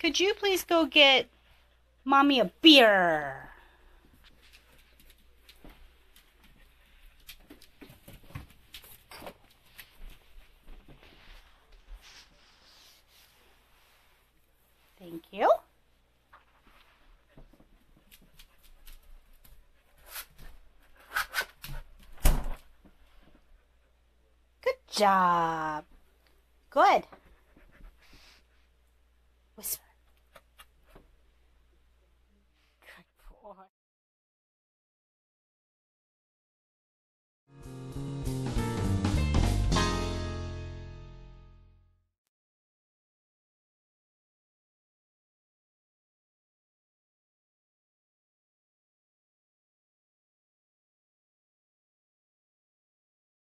Could you please go get Mommy a beer? Thank you. Good job. Good.